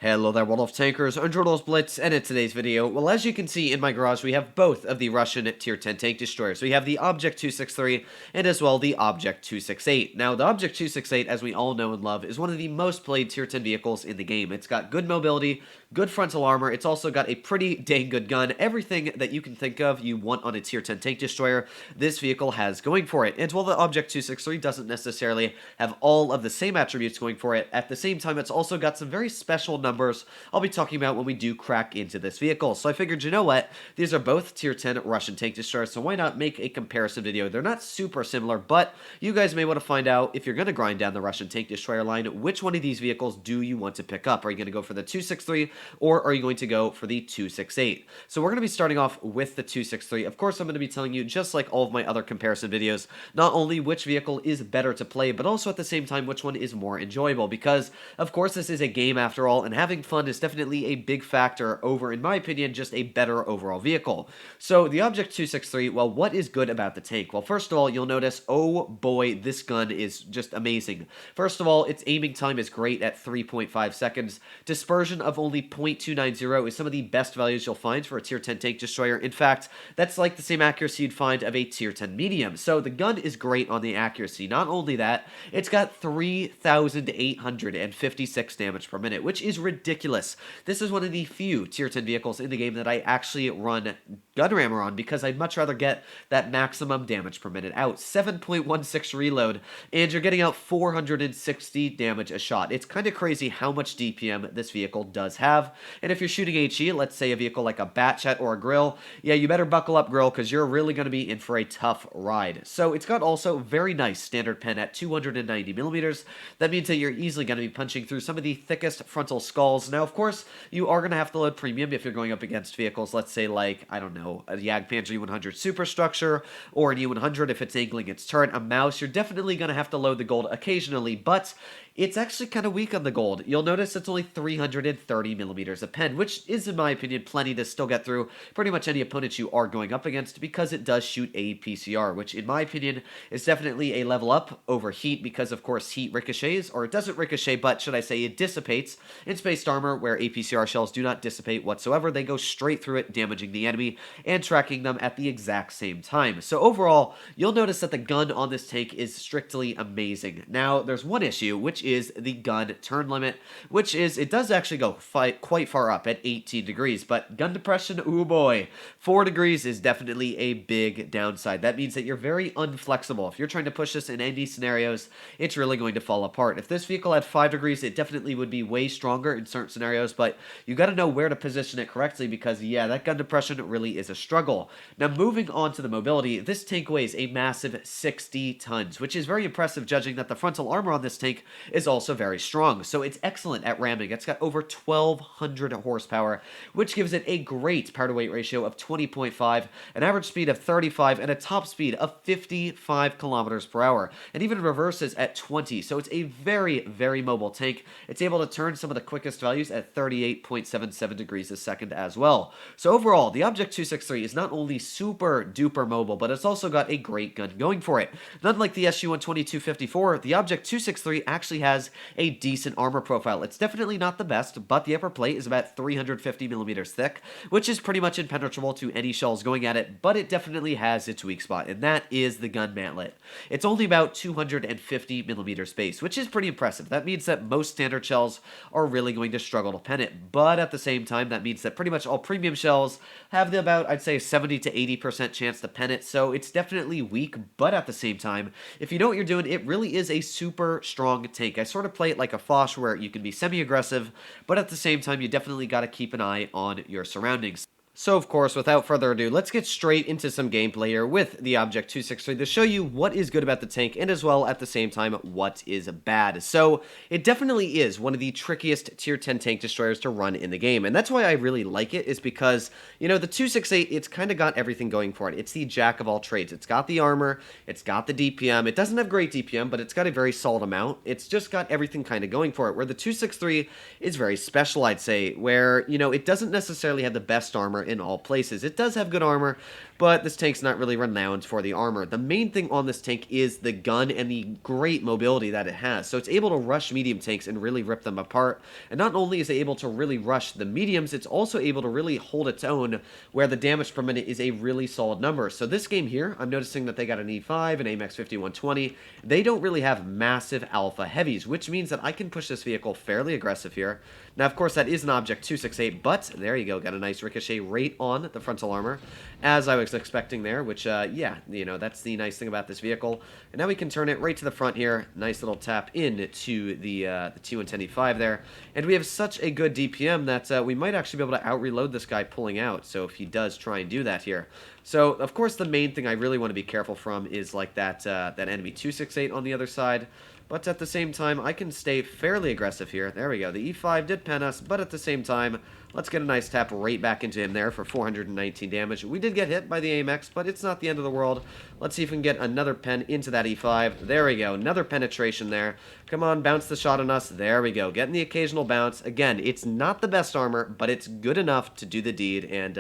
Hello there, world of tankers, I'm Blitz, and in today's video, well, as you can see in my garage, we have both of the Russian tier 10 tank destroyers. We have the Object 263 and as well the Object 268. Now, the Object 268, as we all know and love, is one of the most played tier 10 vehicles in the game. It's got good mobility, good frontal armor, it's also got a pretty dang good gun. Everything that you can think of you want on a tier 10 tank destroyer, this vehicle has going for it. And while the Object 263 doesn't necessarily have all of the same attributes going for it, at the same time, it's also got some very special numbers I'll be talking about when we do crack into this vehicle. So I figured, you know what, these are both tier 10 Russian tank destroyers, so why not make a comparison video? They're not super similar, but you guys may want to find out, if you're going to grind down the Russian tank destroyer line, which one of these vehicles do you want to pick up? Are you going to go for the 263 or are you going to go for the 268? So we're going to be starting off with the 263. Of course, I'm going to be telling you, just like all of my other comparison videos, not only which vehicle is better to play, but also at the same time which one is more enjoyable, because of course this is a game after all, and having fun is definitely a big factor over, in my opinion, just a better overall vehicle. So the Object 263, well, what is good about the tank? Well, first of all, you'll notice, oh boy, this gun is just amazing. First of all, its aiming time is great at 3.5 seconds. Dispersion of only 0.290 is some of the best values you'll find for a tier 10 tank destroyer. In fact, that's like the same accuracy you'd find of a tier 10 medium. So the gun is great on the accuracy. Not only that, it's got 3,856 damage per minute, which is ridiculous. This is one of the few tier 10 vehicles in the game that I actually run gun rammer on, because I'd much rather get that maximum damage per minute out. 7.16 reload, and you're getting out 460 damage a shot. It's kind of crazy how much DPM this vehicle does have, and if you're shooting HE, let's say a vehicle like a Batchat or a Grill, yeah, you better buckle up, Grill, because you're really going to be in for a tough ride. So it's got also very nice standard pen at 290 millimeters. That means that you're easily going to be punching through some of the thickest frontal skulls. Now, of course, you are going to have to load premium if you're going up against vehicles, let's say like, I don't know, a Jagdpanzer E100 superstructure, or an E100 if it's angling its turret, a mouse. You're definitely going to have to load the gold occasionally, but it's actually kind of weak on the gold. You'll notice it's only 330 millimeters a pen, which is, in my opinion, plenty to still get through pretty much any opponent you are going up against, because it does shoot a PCR, which, in my opinion, is definitely a level up over heat, because, of course, heat ricochets, or it doesn't ricochet, but should I say it dissipates in spaced armor, where APCR shells do not dissipate whatsoever. They go straight through it, damaging the enemy and tracking them at the exact same time. So overall, you'll notice that the gun on this tank is strictly amazing. Now, there's one issue, which is the gun turn limit, which is, it does actually go quite far up at 18 degrees, but gun depression, ooh boy, 4 degrees is definitely a big downside. That means that you're very unflexible. If you're trying to push this in any scenarios, it's really going to fall apart. If this vehicle had 5 degrees, it definitely would be way stronger in certain scenarios, but you got to know where to position it correctly, because yeah, that gun depression really is a struggle. Now, moving on to the mobility, this tank weighs a massive 60 tons, which is very impressive, judging that the frontal armor on this tank is also very strong. So it's excellent at ramming. It's got over 1,200 horsepower, which gives it a great power to weight ratio of 20.5, an average speed of 35, and a top speed of 55 kilometers per hour, and even reverses at 20. So it's a very, very mobile tank. It's able to turn some of the quickest values at 38.77 degrees a second as well. So overall, the Object 263 is not only super duper mobile, but it's also got a great gun going for it. And unlike the SU-122-54, the Object 263 actually has a decent armor profile. It's definitely not the best, but the upper plate is about 350 millimeters thick, which is pretty much impenetrable to any shells going at it, but it definitely has its weak spot, and that is the gun mantlet. It's only about 250 millimeters base, which is pretty impressive. That means that most standard shells are really going to struggle to pen it, but at the same time, that means that pretty much all premium shells have the about, I'd say, 70 to 80% chance to pen it, so it's definitely weak, but at the same time, if you know what you're doing, it really is a super strong tank. I sort of play it like a Foch, where you can be semi-aggressive, but at the same time, you definitely got to keep an eye on your surroundings. So, of course, without further ado, let's get straight into some gameplay here with the Object 263 to show you what is good about the tank, and as well, at the same time, what is bad. So, it definitely is one of the trickiest tier 10 tank destroyers to run in the game, and that's why I really like it, is because, you know, the 268, it's kind of got everything going for it. It's the jack of all trades. It's got the armor, it's got the DPM, it doesn't have great DPM, but it's got a very solid amount. It's just got everything kind of going for it, where the 263 is very special, I'd say, where, you know, it doesn't necessarily have the best armor. in all places. It does have good armor, but this tank's not really renowned for the armor. The main thing on this tank is the gun and the great mobility that it has. So it's able to rush medium tanks and really rip them apart. And not only is it able to really rush the mediums, it's also able to really hold its own where the damage per minute is a really solid number. So this game here, I'm noticing that they got an E5, an AMX 5120. They don't really have massive alpha heavies, which means that I can push this vehicle fairly aggressive here. Now, of course, that is an Object 268, but there you go. Got a nice ricochet right on the frontal armor, as I was expecting there, which, yeah, you know, that's the nice thing about this vehicle. And now we can turn it right to the front here. Nice little tap into the T110 E5 there. And we have such a good DPM that we might actually be able to out-reload this guy pulling out, so if he does try and do that here. So, of course, the main thing I really want to be careful from is, like, that enemy 268 on the other side. But at the same time, I can stay fairly aggressive here. There we go. The E5 did pen us, but at the same time, let's get a nice tap right back into him there for 419 damage. We did get hit by the AMX, but it's not the end of the world. Let's see if we can get another pen into that E5. There we go. Another penetration there. Come on, bounce the shot on us. There we go. Getting the occasional bounce. Again, it's not the best armor, but it's good enough to do the deed. And,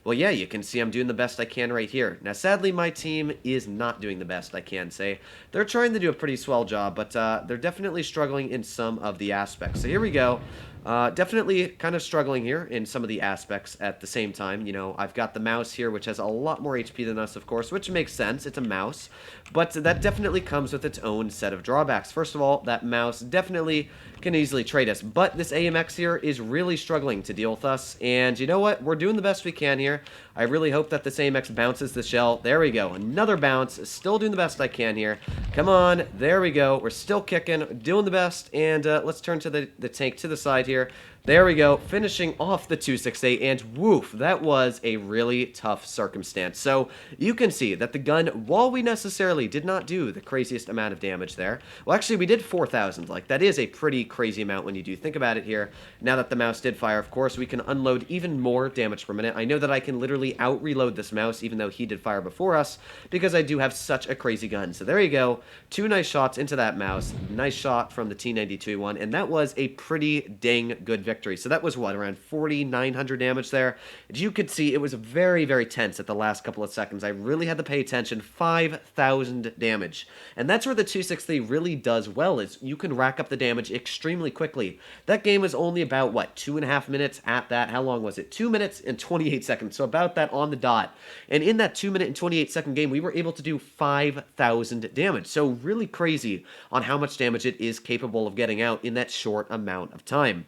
well, yeah, you can see I'm doing the best I can right here. Now, sadly, my team is not doing the best, I can say. They're trying to do a pretty swell job, but they're definitely struggling in some of the aspects. So here we go. Definitely kind of struggling here in some of the aspects at the same time. You know, I've got the mouse here, which has a lot more HP than us, of course, which makes sense. It's a mouse. But that definitely comes with its own set of drawbacks. First of all, that mouse definitely can easily trade us. But this AMX here is really struggling to deal with us. And you know what? We're doing the best we can here. I really hope that this AMX bounces the shell. There we go. Another bounce. Still doing the best I can here. Come on. There we go. We're still kicking. Doing the best. And let's turn to the tank to the side here. There we go, finishing off the 268, and woof, that was a really tough circumstance. So you can see that the gun, while we necessarily did not do the craziest amount of damage there, well, actually, we did 4,000. Like, that is a pretty crazy amount when you do think about it here. Now that the mouse did fire, of course, we can unload even more damage per minute. I know that I can literally out-reload this mouse, even though he did fire before us, because I do have such a crazy gun. So there you go, 2 nice shots into that mouse, nice shot from the T92 and that was a pretty dang good victory. So that was, what, around 4,900 damage there? As you could see, it was very, very tense at the last couple of seconds. I really had to pay attention. 5,000 damage. And that's where the 263 really does well, is you can rack up the damage extremely quickly. That game was only about, what, 2.5 minutes at that? How long was it? 2 minutes and 28 seconds. So about that on the dot. And in that 2 minute and 28 second game, we were able to do 5,000 damage. So really crazy on how much damage it is capable of getting out in that short amount of time.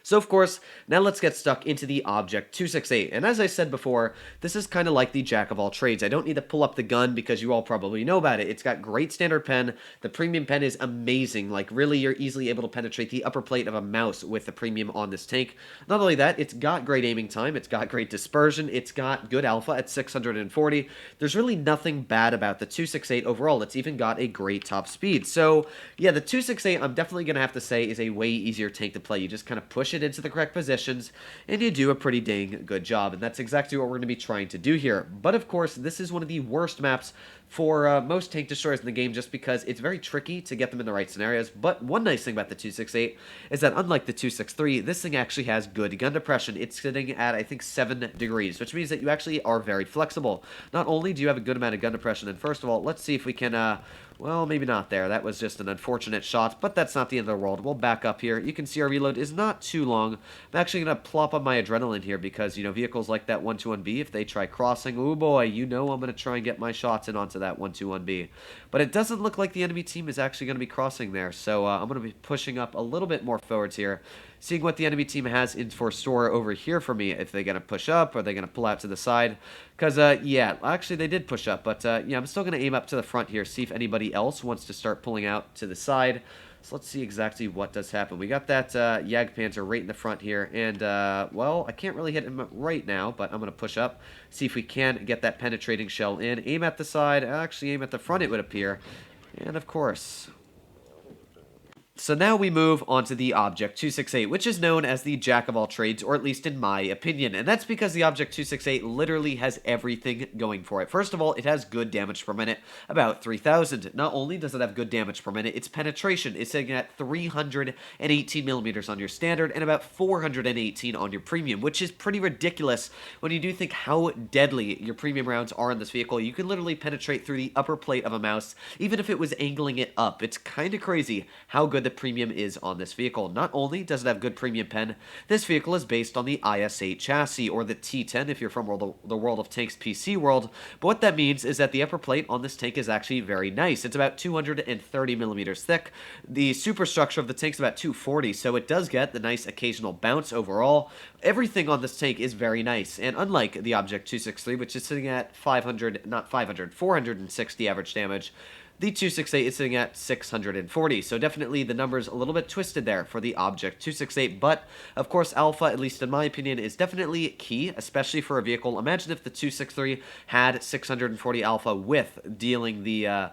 So, of course, now let's get stuck into the Object 268. And as I said before, this is kind of like the jack of all trades. I don't need to pull up the gun because you all probably know about it. It's got great standard pen. The premium pen is amazing. Like, really, you're easily able to penetrate the upper plate of a mouse with the premium on this tank. Not only that, it's got great aiming time. It's got great dispersion. It's got good alpha at 640. There's really nothing bad about the 268 overall. It's even got a great top speed. So, yeah, the 268, I'm definitely going to have to say, is a way easier tank to play. You just kind of push it into the correct positions, and you do a pretty dang good job, and that's exactly what we're going to be trying to do here. But of course, this is one of the worst maps for most tank destroyers in the game, just because it's very tricky to get them in the right scenarios. But one nice thing about the 268 is that, unlike the 263, this thing actually has good gun depression. It's sitting at, I think, 7 degrees, which means that you actually are very flexible. Not only do you have a good amount of gun depression, and first of all, let's see if we can, well, maybe not there. That was just an unfortunate shot, but that's not the end of the world. We'll back up here. You can see our reload is not too long. I'm actually going to plop up my adrenaline here because, you know, vehicles like that 121B, if they try crossing, oh boy, you know I'm going to try and get my shots in onto that 121B. But it doesn't look like the enemy team is actually going to be crossing there, so I'm going to be pushing up a little bit more forwards here, seeing what the enemy team has in for store over here for me. If they're going to push up, or they're going to pull out to the side. Because, yeah, actually they did push up, but, yeah, I'm still going to aim up to the front here, see if anybody else wants to start pulling out to the side. So let's see exactly what does happen. We got that Jagdpanzer right in the front here, and, well, I can't really hit him right now, but I'm going to push up, see if we can get that penetrating shell in. Aim at the side, actually aim at the front, it would appear. And, of course, So now we move on to the Object 268, which is known as the jack of all trades, or at least in my opinion. And that's because the Object 268 literally has everything going for it. First of all, it has good damage per minute, about 3,000. Not only does it have good damage per minute, its penetration is sitting at 318 millimeters on your standard and about 418 on your premium, which is pretty ridiculous when you do think how deadly your premium rounds are in this vehicle. You can literally penetrate through the upper plate of a mouse, even if it was angling it up. It's kind of crazy how good the premium is on this vehicle. Not only does it have good premium pen, this vehicle is based on the IS-8 chassis, or the T10 if you're from the World of Tanks PC world, but what that means is that the upper plate on this tank is actually very nice. It's about 230 millimeters thick. The superstructure of the tank is about 240, so it does get the nice occasional bounce overall. Everything on this tank is very nice, and unlike the Object 263, which is sitting at 460 average damage, the 268 is sitting at 640, so definitely the numbers a little bit twisted there for the Object 268, but of course Alpha, at least in my opinion, is definitely key, especially for a vehicle. Imagine if the 263 had 640 Alpha with dealing the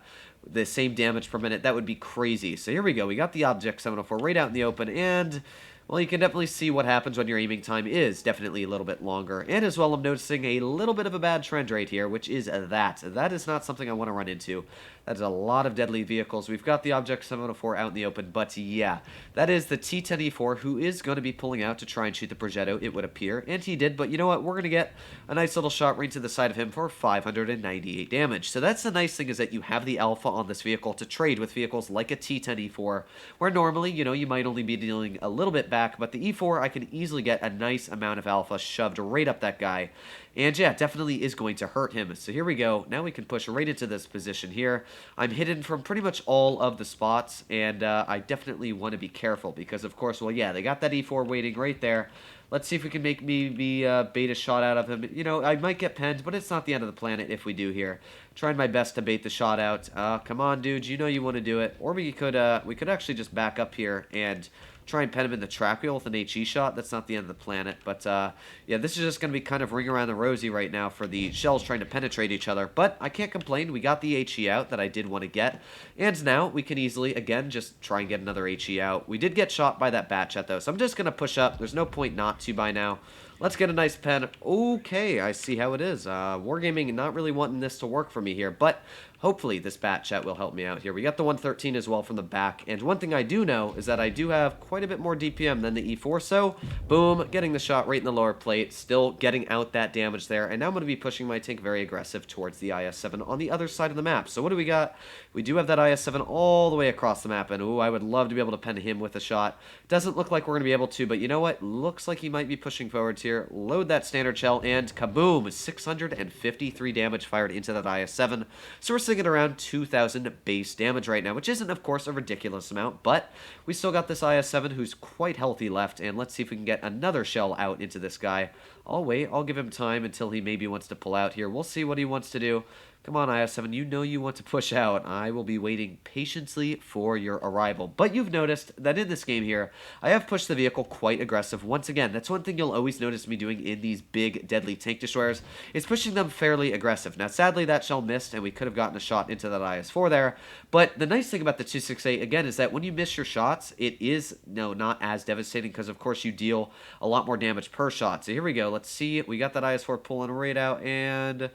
same damage per minute. That would be crazy. So here we go, we got the Object 704 right out in the open, and well, you can definitely see what happens when your aiming time is definitely a little bit longer. And as well, I'm noticing a little bit of a bad trend right here, which is that. That is not something I want to run into. That's a lot of deadly vehicles. We've got the Object 704 out in the open, but yeah, that is the T10E4 who is going to be pulling out to try and shoot the Progetto, it would appear. And he did, but you know what? We're going to get a nice little shot right to the side of him for 598 damage. So that's the nice thing, is that you have the Alpha on this vehicle to trade with vehicles like a T10E4, where normally, you know, you might only be dealing a little bit back, but the E4, I can easily get a nice amount of Alpha shoved right up that guy. And yeah, definitely is going to hurt him. So here we go. Now we can push right into this position here. I'm hidden from pretty much all of the spots, and I definitely want to be careful because, of course, well, yeah, they got that E4 waiting right there. Let's see if we can make me bait a shot out of him. You know, I might get penned, but it's not the end of the planet if we do here. Trying my best to bait the shot out. Come on, dudes, you know you want to do it. Or we could actually just back up here and try and pen him in the track wheel with an HE shot. That's not the end of the planet. But, yeah, this is just going to be kind of ring around the rosy right now for the shells trying to penetrate each other. But I can't complain. We got the HE out that I did want to get. And now we can easily, again, just try and get another HE out. We did get shot by that bat jet, though. So I'm just going to push up. There's no point not to by now. Let's get a nice pen. Okay, I see how it is. Wargaming not really wanting this to work for me here, but hopefully this bat chat will help me out here. We got the 113 as well from the back, and one thing I do know is that I do have quite a bit more DPM than the E4, so boom, getting the shot right in the lower plate, still getting out that damage there, and now I'm going to be pushing my tank very aggressive towards the IS-7 on the other side of the map. So what do we got? We do have that IS-7 all the way across the map, and ooh, I would love to be able to pen him with a shot. Doesn't look like we're going to be able to, but you know what? Looks like he might be pushing forwards here. Load that standard shell, and kaboom! 653 damage fired into that IS-7. So we're sitting at around 2,000 base damage right now, which isn't, of course, a ridiculous amount, but we still got this IS-7 who's quite healthy left, and let's see if we can get another shell out into this guy. I'll wait. I'll give him time until he maybe wants to pull out here. We'll see what he wants to do. Come on, IS-7, you know you want to push out. I will be waiting patiently for your arrival. But you've noticed that in this game here, I have pushed the vehicle quite aggressive. Once again, that's one thing you'll always notice me doing in these big, deadly tank destroyers, is pushing them fairly aggressive. Now, sadly, that shell missed, and we could have gotten a shot into that IS-4 there. But the nice thing about the 268, again, is that when you miss your shots, it is, no, not as devastating, because, of course, you deal a lot more damage per shot. So here we go. Let's see. We got that IS-4 pulling right out, and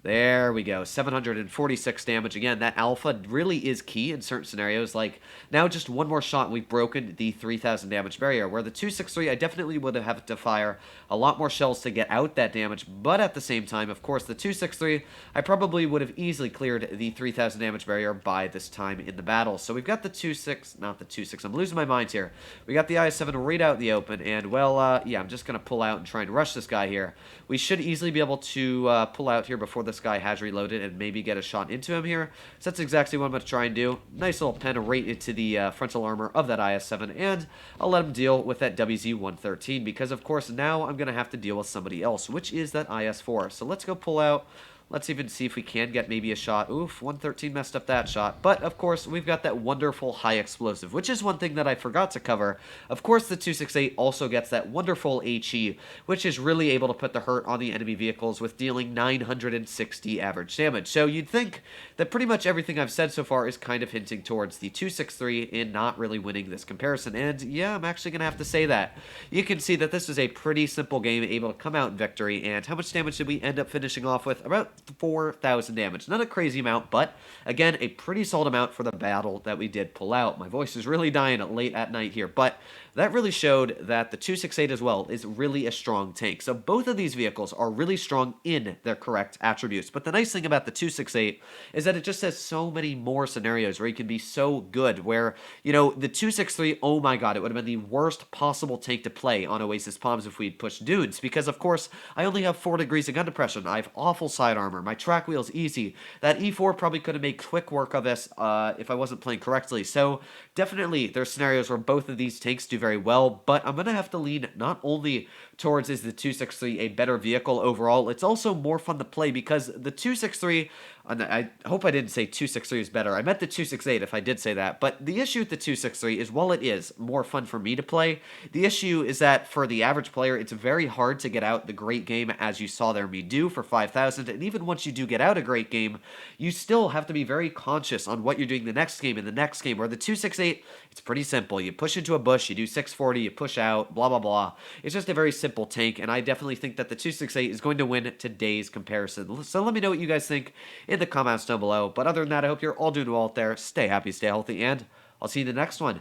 there we go, 746 damage. Again, that alpha really is key in certain scenarios. Like, now just one more shot and we've broken the 3,000 damage barrier, where the 263, I definitely would have had to fire a lot more shells to get out that damage, but at the same time, of course, the 263, I probably would have easily cleared the 3,000 damage barrier by this time in the battle. So we've got the 2.6, not the 2.6, I'm losing my mind here. We got the IS-7 right out in the open, and, well, yeah, I'm just going to pull out and try and rush this guy here. We should easily be able to pull out here before this guy has reloaded and maybe get a shot into him here. So that's exactly what I'm going to try and do. Nice little pen right into the frontal armor of that IS-7, and I'll let him deal with that WZ-113, because of course now I'm going to have to deal with somebody else, which is that IS-4. So let's go pull out. Let's even see if we can get maybe a shot. Oof, 113 messed up that shot. But, of course, we've got that wonderful high explosive, which is one thing that I forgot to cover. Of course, the 268 also gets that wonderful HE, which is really able to put the hurt on the enemy vehicles with dealing 960 average damage. So you'd think that pretty much everything I've said so far is kind of hinting towards the 263 in not really winning this comparison. And yeah, I'm actually going to have to say that. You can see that this is a pretty simple game, able to come out in victory. And how much damage did we end up finishing off with? About 4,000 damage. Not a crazy amount, but again, a pretty solid amount for the battle that we did pull out. My voice is really dying late at night here, but that really showed that the 268 as well is really a strong tank. So both of these vehicles are really strong in their correct attributes. But the nice thing about the 268 is that it just has so many more scenarios where you can be so good, where, you know, the 263, oh my god, it would have been the worst possible tank to play on Oasis Palms if we'd pushed dunes, because of course, I only have 4 degrees of gun depression, I have awful side armor, my track wheel's easy. That E4 probably could have made quick work of this if I wasn't playing correctly. So definitely there's scenarios where both of these tanks do very well, but I'm going to have to lean not only towards is the 263 a better vehicle overall, it's also more fun to play because the 263, and I hope I didn't say 263 is better, I meant the 268 if I did say that, but the issue with the 263 is while it is more fun for me to play, the issue is that for the average player, it's very hard to get out the great game as you saw there me do for 5,000, and even once you do get out a great game, you still have to be very conscious on what you're doing the next game and the next game, where the 268, it's pretty simple. You push into a bush, you do 640, you push out, blah, blah, blah. It's just a very simple tank, and I definitely think that the 268 is going to win today's comparison. So let me know what you guys think in the comments down below. But other than that, I hope you're all doing well out there. Stay happy, stay healthy, and I'll see you in the next one.